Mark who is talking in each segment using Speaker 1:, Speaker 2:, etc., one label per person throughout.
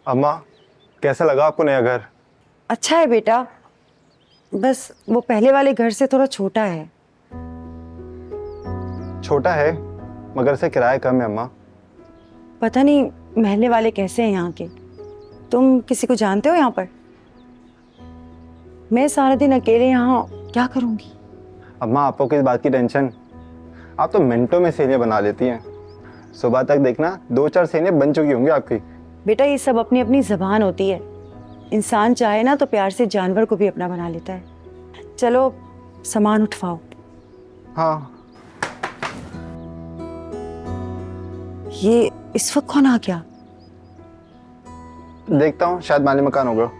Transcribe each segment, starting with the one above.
Speaker 1: अम्मा, कैसा लगा आपको नया घर?
Speaker 2: अच्छा है बेटा, बस वो पहले वाले घर से थोड़ा छोटा है।
Speaker 1: छोटा है मगर इससे किराया कम है अम्मा।
Speaker 2: पता नहीं महल्ले वाले कैसे हैं यहाँ के। तुम किसी को जानते हो यहाँ पर? मैं सारा दिन अकेले यहाँ क्या करूँगी?
Speaker 1: अम्मा, आपको किस बात की टेंशन? आप तो मिनटों में सेनें बना लेती हैं। सुबह तक देखना 2-4 सेनें बन चुकी होंगी आपकी।
Speaker 2: बेटा ये सब अपनी अपनी जबान होती है। इंसान चाहे ना तो प्यार से जानवर को भी अपना बना लेता है। चलो सामान उठवाओ।
Speaker 1: हाँ।
Speaker 2: ये इस वक्त कौन आ गया?
Speaker 1: देखता हूँ, शायद माली मकान होगा।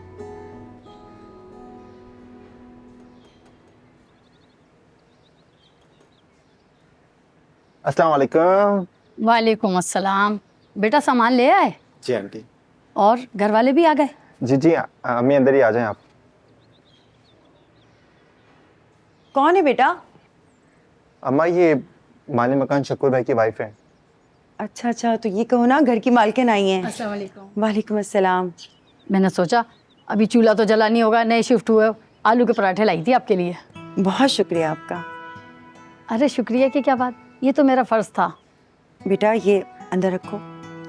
Speaker 1: अस्सलाम वालेकुम।
Speaker 3: वालेकुम अस्सलाम। बेटा सामान ले आए?
Speaker 1: जी आंटी।
Speaker 3: और घर वाले भी आ गए?
Speaker 1: जी अम्मी अंदर ही आ जाएं आप।
Speaker 2: कौन है बेटा?
Speaker 1: अम्मा, ये माली मकान शक्कुर भाई की वाइफ है।
Speaker 2: अच्छा अच्छा, तो ये कहो ना घर की मालकिन आई हैं।
Speaker 3: अस्सलाम वालेकुम।
Speaker 2: वालेकुम अस्सलाम।
Speaker 3: मैंने सोचा अभी चूल्हा तो जला नहीं होगा, नए शिफ्ट हुए हो, आलू के पराठे लाई थी आपके लिए।
Speaker 2: बहुत शुक्रिया आपका।
Speaker 3: अरे शुक्रिया की क्या बात, ये तो मेरा फर्ज था।
Speaker 2: बेटा ये अंदर रखो।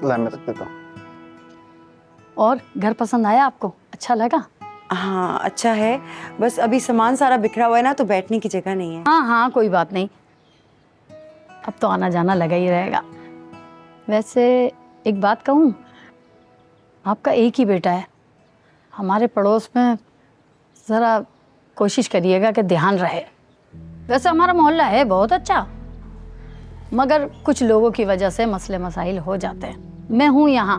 Speaker 1: ला मैं रख देता हूँ।
Speaker 3: और घर पसंद आया आपको? अच्छा लगा?
Speaker 2: हाँ अच्छा है, बस अभी सामान सारा बिखरा हुआ है ना, तो बैठने की जगह नहीं है।
Speaker 3: हाँ हाँ कोई बात नहीं, अब तो आना जाना लगा ही रहेगा। वैसे एक बात कहूँ, आपका एक ही बेटा है, हमारे पड़ोस में ज़रा कोशिश करिएगा कि ध्यान रहे। वैसे हमारा मोहल्ला है बहुत अच्छा, मगर कुछ लोगों की वजह से मसले मसाइल हो जाते हैं। मैं हूँ यहाँ,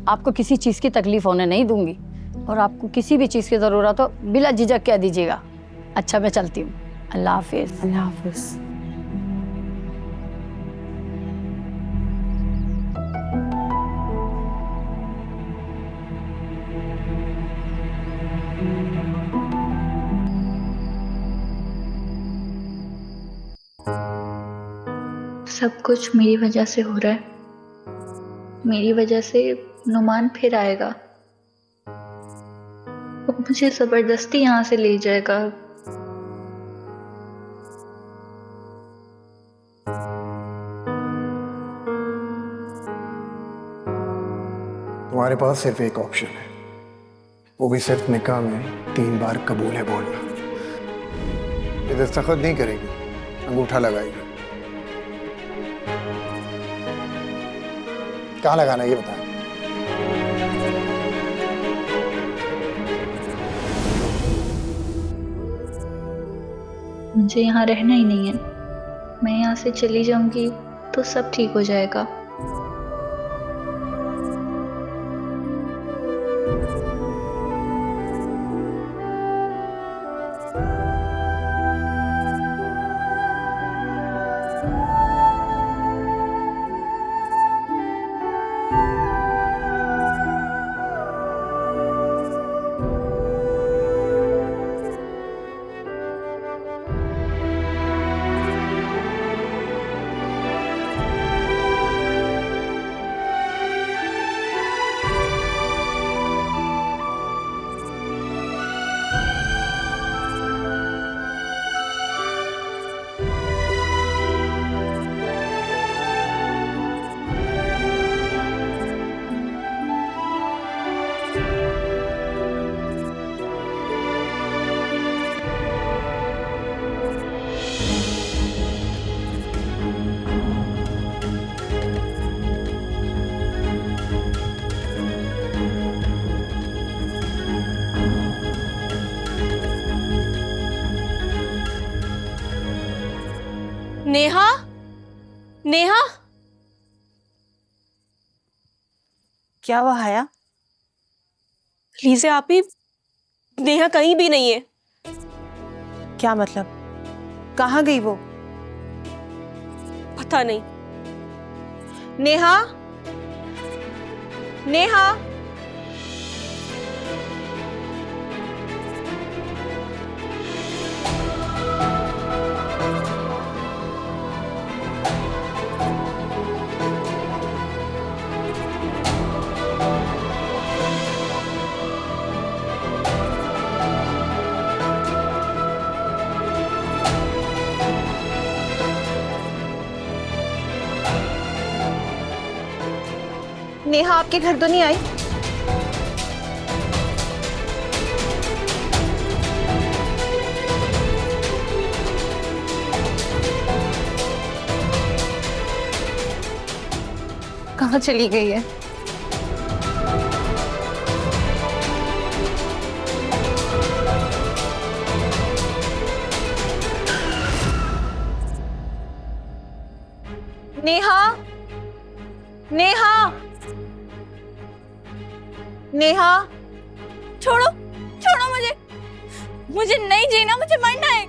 Speaker 3: आपको किसी चीज़ की तकलीफ़ होने नहीं दूंगी, और आपको किसी भी चीज़ की ज़रूरत हो बिला झिझक कह दीजिएगा। अच्छा मैं चलती हूँ, अल्लाह हाफिज़।
Speaker 2: अल्लाह हाफिज़।
Speaker 4: सब कुछ मेरी वजह से हो रहा है। मेरी वजह से नुमान फिर आएगा, वो मुझे जबरदस्ती यहाँ से ले जाएगा।
Speaker 5: तुम्हारे पास सिर्फ एक ऑप्शन है, वो भी सिर्फ निकाह में 3 बार कबूल है बोलना। ये दस्तखत नहीं करेगी, अंगूठा लगाएगी। कहाँ लगाना ये बता।
Speaker 4: मुझे यहाँ रहना ही नहीं है। मैं यहाँ से चली जाऊंगी तो सब ठीक हो जाएगा।
Speaker 6: नेहा, नेहा,
Speaker 2: क्या हुआ हया?
Speaker 6: लीजिए आप ही, नेहा कहीं भी नहीं है।
Speaker 2: क्या मतलब? कहाँ गई वो?
Speaker 6: पता नहीं। नेहा, नेहा, नेहा आपके घर तो नहीं आई? कहाँ चली गई है? नेहा, नेहा, नेहा,
Speaker 7: छोड़ो, छोड़ो मुझे, मुझे नहीं जीना, मुझे मरना है,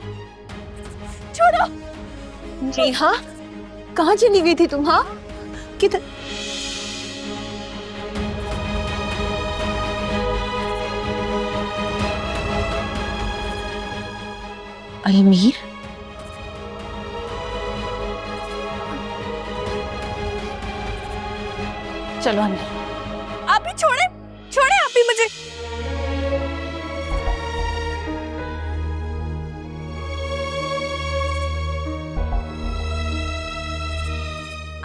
Speaker 7: छोड़ो।
Speaker 6: नेहा, कहाँ चली गई थी तुम? हाँ, किधर? अलमीर?
Speaker 3: चलो अंदर।
Speaker 7: आप ही छोड़े, छोड़े आप ही मुझे।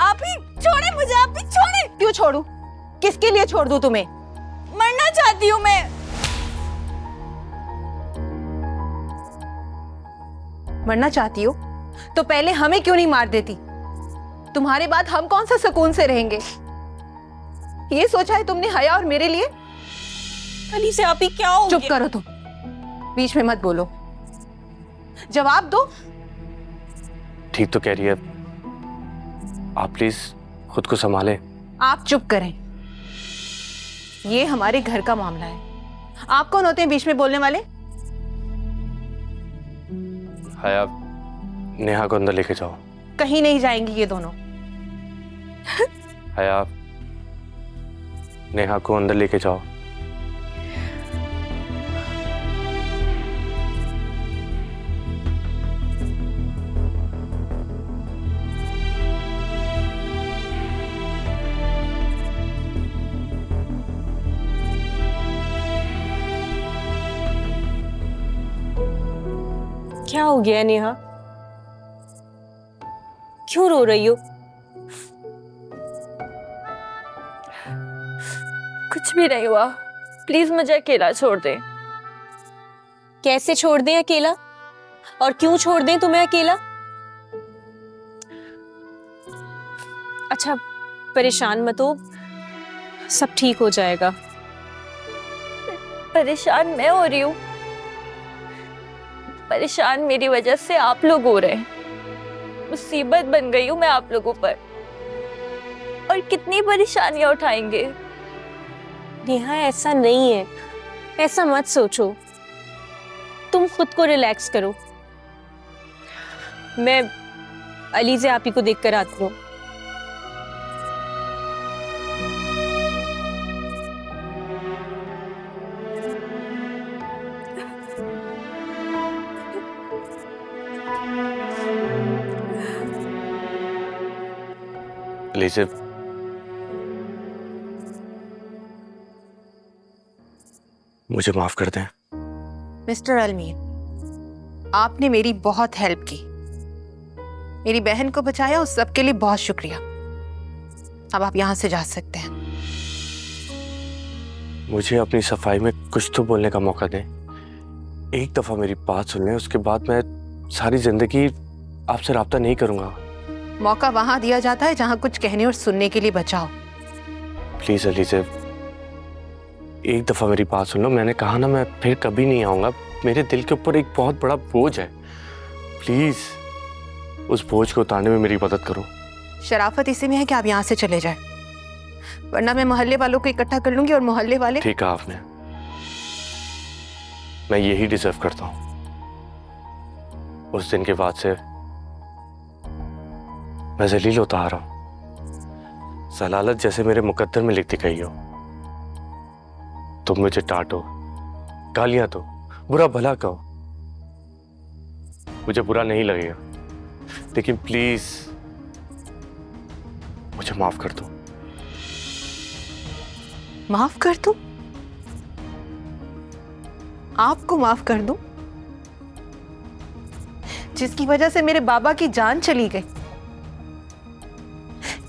Speaker 7: आप ही छोड़े मुझे, आप ही छोड़े।
Speaker 6: क्यों छोड़ू? किसके लिए छोड़ दूं तुम्हें?
Speaker 7: मरना चाहती हूँ मैं।
Speaker 6: मरना चाहती हो तो पहले हमें क्यों नहीं मार देती? तुम्हारे बाद हम कौन सा सुकून से रहेंगे? ये सोचा है तुमने हया और मेरे लिए?
Speaker 7: अली से आप ही क्या हो
Speaker 6: चुप
Speaker 7: गया?
Speaker 6: करो तुम, बीच में मत बोलो, जवाब दो।
Speaker 8: ठीक तो कह रही है, आप प्लीज खुद को संभालें।
Speaker 6: आप चुप करें, ये हमारे घर का मामला है। आप कौन होते हैं बीच में बोलने वाले?
Speaker 8: हया, नेहा को अंदर लेके जाओ।
Speaker 6: कहीं नहीं जाएंगी ये दोनों।
Speaker 8: हया, नेहा को अंदर लेके जाओ।
Speaker 7: क्या हो गया नेहा? क्यों रो रही हो? कुछ भी नहीं हुआ, प्लीज मुझे अकेला छोड़ दे। कैसे छोड़ दें अकेला? और क्यों छोड़ दें तुम्हें अकेला? अच्छा, परेशान मत हो, सब ठीक हो जाएगा। परेशान मैं हो रही हूँ? परेशान मेरी वजह से आप लोग हो रहे हैं। मुसीबत बन गई हूँ मैं आप लोगों पर, और कितनी परेशानियां उठाएंगे। नेहा, ऐसा नहीं है, ऐसा मत सोचो, तुम खुद को रिलैक्स करो। मैं अली से आप ही को देख कर आती हूँ।
Speaker 8: लीजिए, मुझे माफ कर दें।
Speaker 6: मिस्टर अलमीर, आपने मेरी बहुत हेल्प की, मेरी बहन को बचाया, उस सब के लिए बहुत शुक्रिया। अब आप यहाँ से जा सकते हैं।
Speaker 8: मुझे अपनी सफाई में कुछ तो बोलने का मौका दें। एक दफा मेरी बात सुन लें, उसके बाद मैं सारी जिंदगी आपसे राब्ता नहीं करूंगा।
Speaker 6: मौका वहां दिया जाता है जहां कुछ कहने और सुनने के लिए बचाओ।
Speaker 8: प्लीज अली से एक दफा मेरी बात सुन लो। मैंने कहा ना, मैं फिर कभी नहीं आऊंगा। मेरे दिल के ऊपर एक बहुत बड़ा बोझ है, प्लीज उस बोझ को उतारने में मेरी मदद करो।
Speaker 6: शराफत इसी में है कि आप यहाँ से चले जाएं, वरना मैं मोहल्ले वालों को इकट्ठा कर लूंगी और मोहल्ले वाले।
Speaker 8: ठीक कहा आपने, मैं यही डिजर्व करता हूँ। उस दिन के बाद से मैं जलील होता आ रहा हूं। जलालत जैसे मेरे मुकद्दर में लिखती गई हो। तुम मुझे डांटो, गालियां दो, बुरा भला कहो, मुझे बुरा नहीं लगेगा, लेकिन प्लीज मुझे माफ कर दो।
Speaker 6: माफ कर दूं? आपको माफ कर दूं, जिसकी वजह से मेरे बाबा की जान चली गई,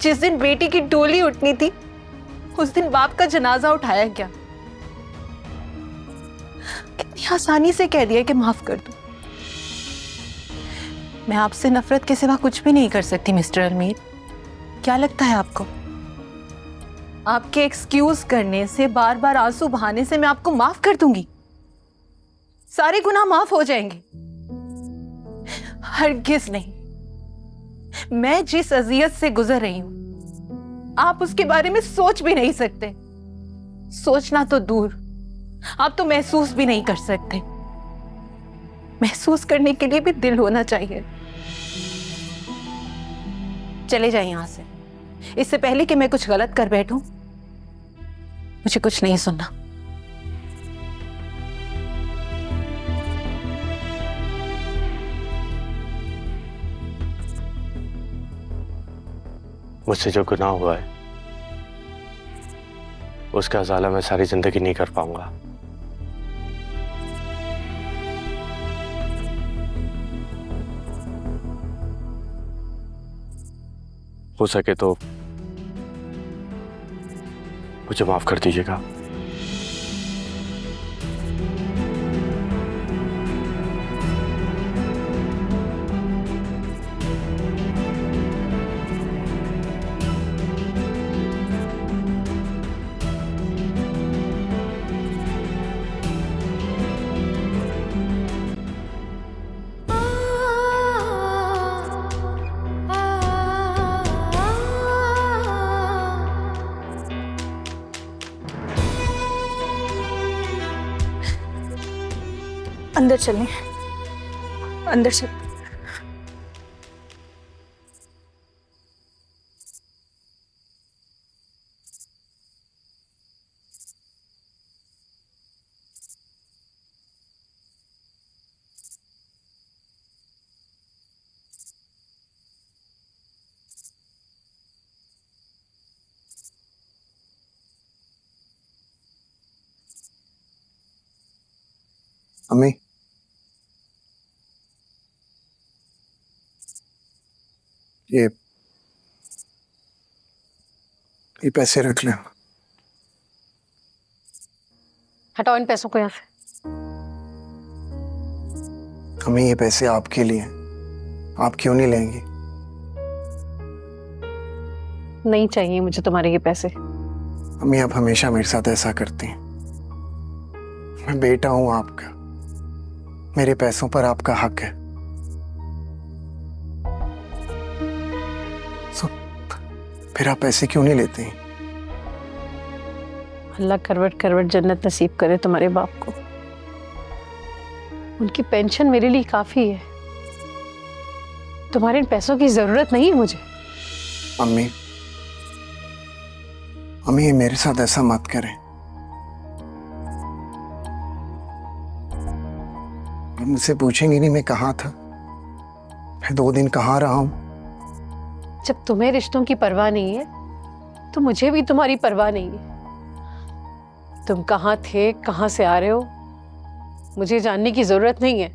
Speaker 6: जिस दिन बेटी की डोली उठनी थी उस दिन बाप का जनाजा उठाया क्या? कितनी आसानी से कह दिया कि माफ कर दो। मैं आपसे नफरत के सिवा कुछ भी नहीं कर सकती मिस्टर अलमीर। क्या लगता है आपको आपके एक्सक्यूज करने से, बार बार आंसू बहाने से मैं आपको माफ कर दूंगी? सारे गुनाह माफ हो जाएंगे? हरगिज नहीं। मैं जिस अजियत से गुजर रही हूं आप उसके बारे में सोच भी नहीं सकते। सोचना तो दूर, आप तो महसूस भी नहीं कर सकते। महसूस करने के लिए भी दिल होना चाहिए। चले जाए यहां से, इससे पहले कि मैं कुछ गलत कर बैठूं। मुझे कुछ नहीं सुनना।
Speaker 8: मुझसे जो गुनाह हुआ है उसका अज़ाला मैं सारी जिंदगी नहीं कर पाऊंगा। हो सके तो मुझे माफ कर दीजिएगा।
Speaker 7: अंदर चलें, अंदर चल।
Speaker 5: अम्मी, ये पैसे रख लें।
Speaker 3: हटाओ इन पैसों को यहाँ से।
Speaker 5: अम्मी, ये पैसे आपके लिए हैं, आप क्यों नहीं लेंगी?
Speaker 3: नहीं चाहिए मुझे तुम्हारे ये पैसे।
Speaker 5: अम्मी, आप हमेशा मेरे साथ ऐसा करती हैं। मैं बेटा हूं आपका, मेरे पैसों पर आपका हक है। फिर आप पैसे क्यों नहीं लेते हैं?
Speaker 3: अल्लाह करवट करवट जन्नत नसीब करे तुम्हारे बाप को। उनकी पेंशन मेरे लिए काफी है। तुम्हारे इन पैसों की जरूरत नहीं है मुझे।
Speaker 5: अम्मी, अम्मी, मेरे साथ ऐसा मत करें। आप मुझसे पूछेंगी नहीं मैं कहाँ था, मैं 2 दिन कहाँ रहा हूं?
Speaker 3: जब तुम्हें रिश्तों की परवाह नहीं है तो मुझे भी तुम्हारी परवाह नहीं है। तुम कहाँ थे, कहाँ से आ रहे हो, मुझे जानने की जरूरत नहीं है।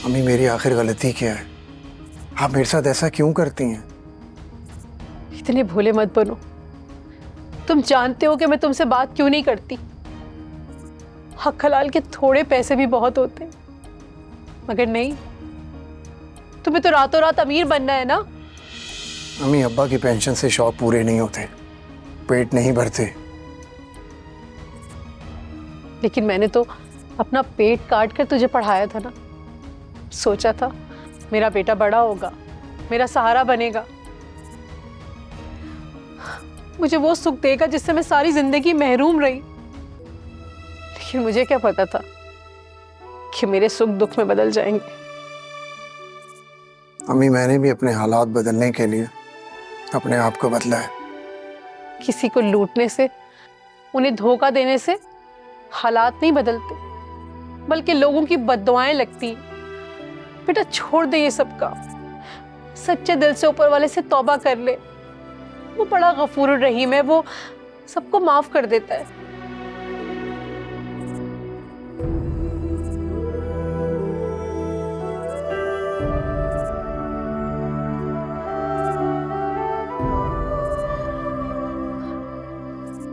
Speaker 5: अम्मी, मेरी आखिर गलती क्या है? आप मेरे साथ ऐसा क्यों करती हैं?
Speaker 3: इतने भोले मत बनो। तुम जानते हो कि मैं तुमसे बात क्यों नहीं करती। हक हलाल के थोड़े पैसे भी बहुत होते हैं, मगर नहीं, तुम्हें तो रातों रात अमीर बनना है ना।
Speaker 5: अम्मी, अब्बा की पेंशन से शौक पूरे नहीं होते, पेट नहीं भरते।
Speaker 3: लेकिन मैंने तो अपना पेट काट कर तुझे पढ़ाया था ना। सोचा था मेरा बेटा बड़ा होगा, मेरा सहारा बनेगा, मुझे वो सुख देगा जिससे मैं सारी जिंदगी महरूम रही। लेकिन मुझे क्या पता था कि मेरे सुख दुख में बदल जाएंगे।
Speaker 5: अम्मी, मैंने भी अपने हालात बदलने के लिए अपने आप को बदला है।
Speaker 3: किसी को लूटने से, उन्हें धोखा देने से हालात नहीं बदलते, बल्कि लोगों की बद्दुआएं लगती। बेटा छोड़ दे ये सब का, सच्चे दिल से ऊपर वाले से तौबा कर ले। वो बड़ा गफूर रहीम है, वो सबको माफ कर देता है।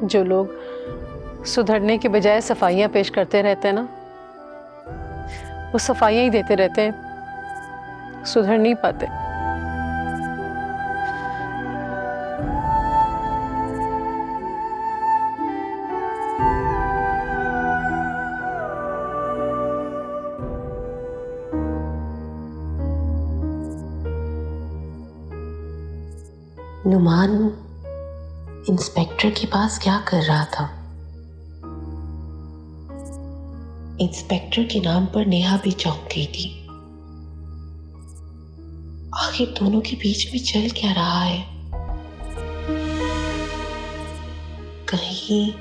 Speaker 6: जो लोग सुधरने के बजाय सफाइयाँ पेश करते रहते हैं ना, वो सफाइयाँ ही देते रहते हैं, सुधर नहीं पाते।
Speaker 9: नुमान इंस्पेक्टर के पास क्या कर रहा था? इंस्पेक्टर के नाम पर नेहा भी चौंक गई थी। आखिर दोनों के बीच में चल क्या रहा है? कहीं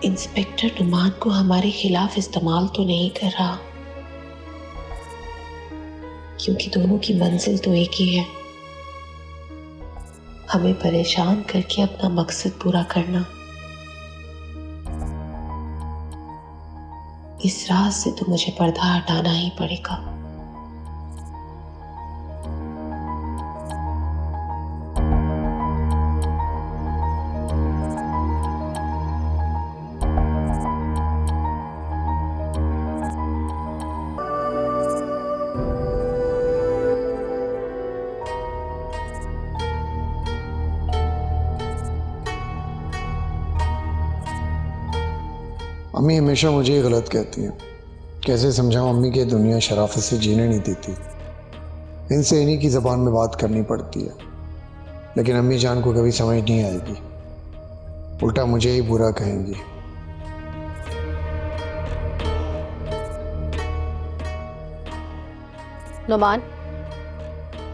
Speaker 9: इंस्पेक्टर नुमान को हमारे खिलाफ इस्तेमाल तो नहीं कर रहा? क्योंकि दोनों की मंजिल तो एक ही है, हमें परेशान करके अपना मकसद पूरा करना। इस राज से तो मुझे पर्दा हटाना ही पड़ेगा।
Speaker 5: अम्मी हमेशा मुझे ही गलत कहती हैं। कैसे समझाऊं अम्मी की दुनिया शराफत से जीने नहीं देती। इनसे इन्हीं की ज़बान में बात करनी पड़ती है, लेकिन अम्मी जान को कभी समझ नहीं आएगी, उल्टा मुझे ही बुरा कहेंगी।
Speaker 6: नुमान,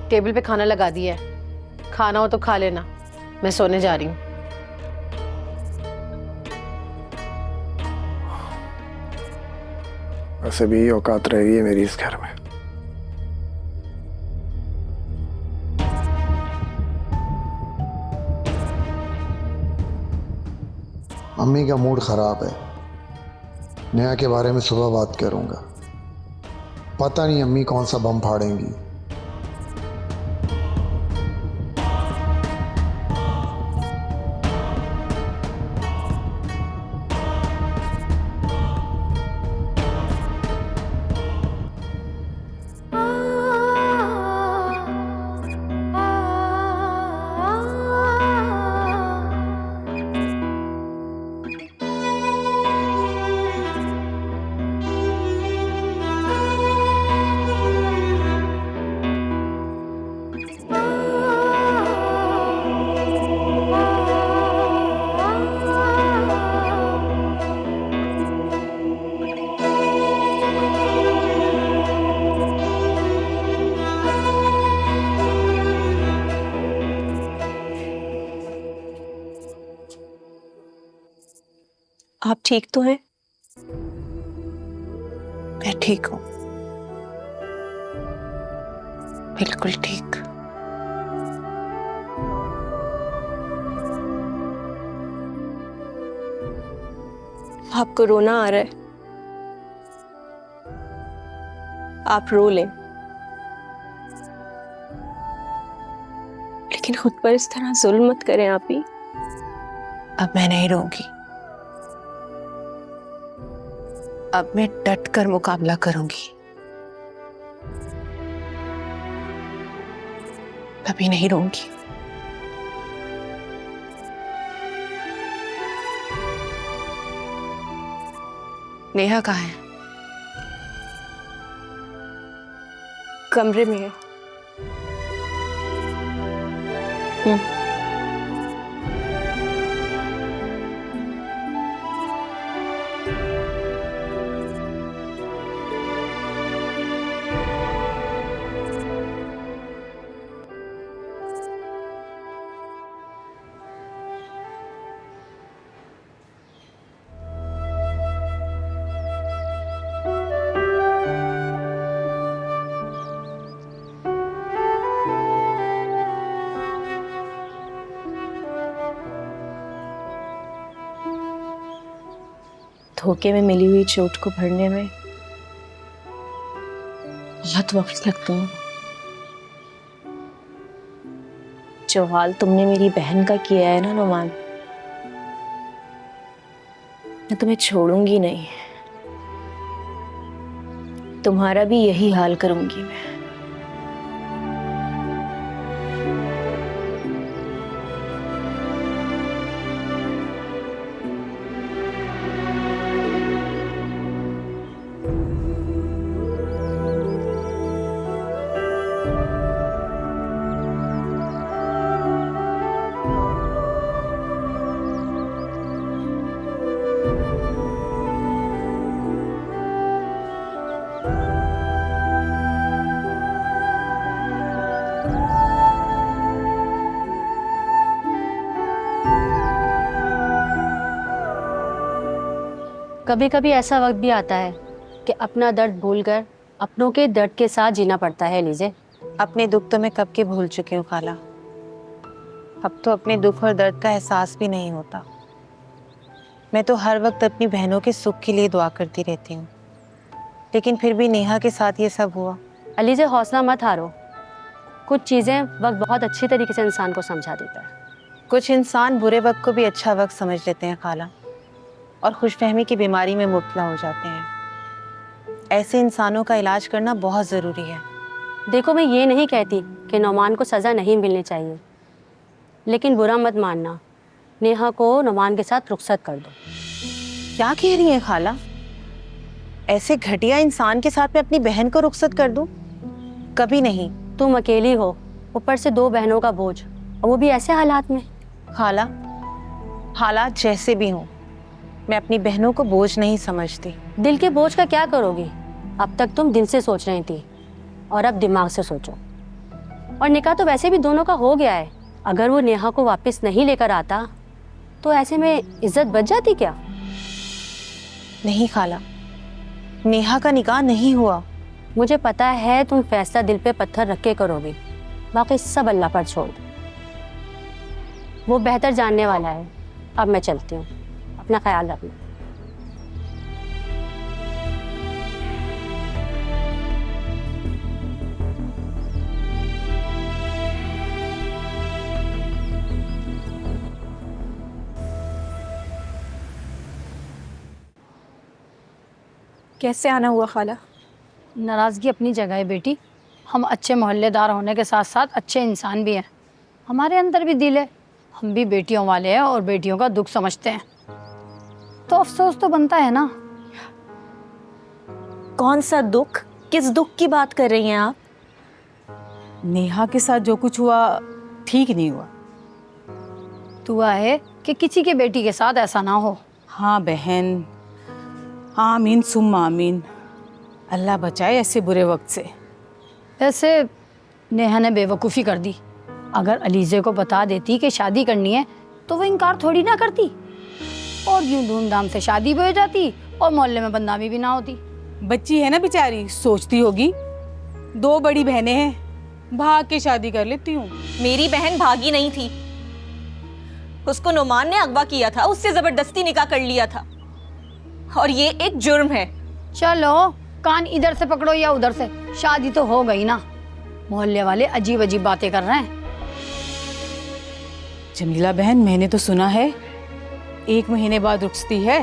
Speaker 6: टेबल पे खाना लगा दिया है, खाना हो तो खा लेना, मैं सोने जा रही हूँ।
Speaker 5: वैसे भी औकात रह गई है मेरी इस घर में। अम्मी का मूड खराब है। नेहा के बारे में सुबह बात करूंगा। पता नहीं अम्मी कौन सा बम फाड़ेंगी।
Speaker 7: आप ठीक तो हैं? मैं ठीक हूँ, बिल्कुल ठीक। आपको रोना आ रहा है, आप रो लें, लेकिन खुद पर इस तरह जुल्म मत करें आप ही। अब मैं नहीं रोऊंगी, अब मैं डट कर मुकाबला करूंगी, कभी नहीं रोऊंगी। नेहा कहाँ है? कमरे में है। धोखे में मिली हुई चोट को भरने में बहुत वक्त लगता है। जो हाल तुमने मेरी बहन का किया है ना नुमान, मैं तुम्हें छोड़ूंगी नहीं, तुम्हारा भी यही हाल करूंगी मैं।
Speaker 10: कभी कभी ऐसा वक्त भी आता है कि अपना दर्द भूलकर अपनों के दर्द के साथ जीना पड़ता है। लीजिए,
Speaker 6: अपने दुख तो मैं कब के भूल चुकी हूँ खाला। अब तो अपने दुख और दर्द का एहसास भी नहीं होता। मैं तो हर वक्त अपनी बहनों के सुख के लिए दुआ करती रहती हूँ, लेकिन फिर भी नेहा के साथ ये सब हुआ।
Speaker 10: अलीजे, हौसला मत हारो। कुछ चीज़ें वक्त बहुत अच्छी तरीके से इंसान को समझा देता है।
Speaker 6: कुछ इंसान बुरे वक्त को भी अच्छा वक्त समझ लेते हैं खाला, और खुशफहमी की बीमारी में मुब्तला हो जाते हैं। ऐसे इंसानों का इलाज करना बहुत ज़रूरी है।
Speaker 10: देखो, मैं ये नहीं कहती कि नौमान को सज़ा नहीं मिलनी चाहिए, लेकिन बुरा मत मानना, नेहा को नौमान के साथ रुखसत कर दो।
Speaker 6: क्या कह रही हैं खाला? ऐसे घटिया इंसान के साथ मैं अपनी बहन को रुखसत कर दूं? कभी नहीं।
Speaker 10: तुम अकेली हो, ऊपर से 2 बहनों का बोझ, और वो भी ऐसे हालात में।
Speaker 6: खाला, हालात जैसे भी हों, मैं अपनी बहनों को बोझ नहीं समझती।
Speaker 10: दिल के बोझ का क्या करोगी? अब तक तुम दिल से सोच रही थी, और अब दिमाग से सोचो। और निकाह तो वैसे भी दोनों का हो गया है। अगर वो नेहा को वापस नहीं लेकर आता तो ऐसे में इज्जत बच जाती क्या?
Speaker 6: नहीं खाला, नेहा का निकाह नहीं हुआ।
Speaker 10: मुझे पता है तुम फैसला दिल पे पत्थर रख के करोगी, बाकी सब अल्लाह पर छोड़ दो, वो बेहतर जानने वाला है। अब मैं चलती हूँ, अपना ख्याल रखना।
Speaker 7: कैसे आना हुआ खाला?
Speaker 3: नाराज़गी अपनी जगह है बेटी। हम अच्छे मोहल्लेदार होने के साथ साथ अच्छे इंसान भी हैं। हमारे अंदर भी दिल है, हम भी बेटियों वाले हैं और बेटियों का दुख समझते हैं, तो अफसोस तो बनता है ना।
Speaker 7: कौन सा दुख? किस दुख की बात कर रही हैं आप?
Speaker 11: नेहा के साथ जो कुछ हुआ ठीक नहीं हुआ।
Speaker 3: दुआ है कि किसी के बेटी के साथ ऐसा ना हो।
Speaker 11: हाँ बहन, आमीन सुम्मा आमीन। अल्लाह बचाए ऐसे बुरे वक्त से।
Speaker 3: वैसे नेहा ने बेवकूफ़ी कर दी। अगर अलीज़े को बता देती कि शादी करनी है तो वो इनकार थोड़ी ना करती, और यूं धूमधाम से शादी भी हो जाती और मोहल्ले में बदनामी भी ना होती।
Speaker 11: बच्ची है ना बेचारी, सोचती होगी 2 बड़ी बहनें हैं, भाग के शादी कर लेती हूँ।
Speaker 7: मेरी बहन भागी नहीं थी, उसको नुमान ने अगवा किया था, उससे जबरदस्ती निकाह कर लिया था, और ये एक जुर्म है।
Speaker 3: चलो कान इधर से पकड़ो या उधर से, शादी तो हो गई ना। मोहल्ले वाले अजीब अजीब बातें कर रहे हैं।
Speaker 11: जमीला बहन, मैंने तो सुना है 1 महीने बाद रुखसती है,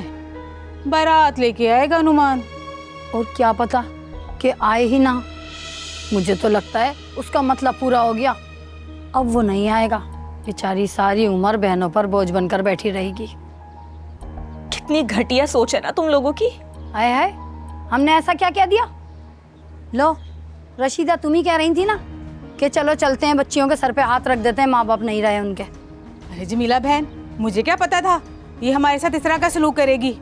Speaker 11: बारात लेके आएगा नुमान।
Speaker 3: और क्या पता कि आए ही ना। मुझे तो लगता है उसका मतलब पूरा हो गया, अब वो नहीं आएगा। बेचारी सारी उम्र बहनों पर बोझ बनकर बैठी रहेगी।
Speaker 7: कितनी घटिया सोच है ना तुम लोगों की।
Speaker 3: हाय हाय, हमने ऐसा क्या कह दिया? लो रशीदा, तुम ही कह रही थी ना कि चलो चलते हैं, बच्चियों के सर पे हाथ रख देते हैं, माँ बाप नहीं रहे उनके।
Speaker 11: अरे जमीला बहन, मुझे क्या पता था ये हमारे साथ इस तरह का सलूक करेगी।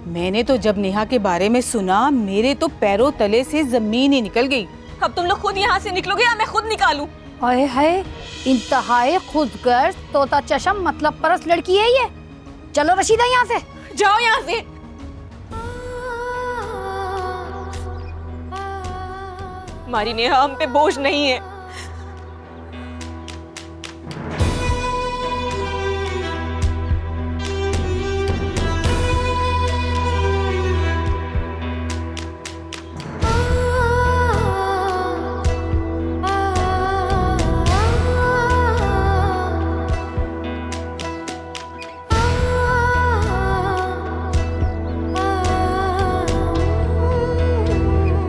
Speaker 11: मैंने तो जब नेहा के बारे में सुना, मेरे तो पैरों तले से जमीन ही निकल गई।
Speaker 7: अब तुम लोग खुद यहाँ से निकलोगे या मैं खुद निकालूं?
Speaker 3: हाय हाय, इंतहाई खुदगर्ज तोता चशम मतलब परस लड़की है ये। चलो रशीदा यहाँ से,
Speaker 7: जाओ यहाँ से। हमारी नेहा हम पे बोझ नहीं है,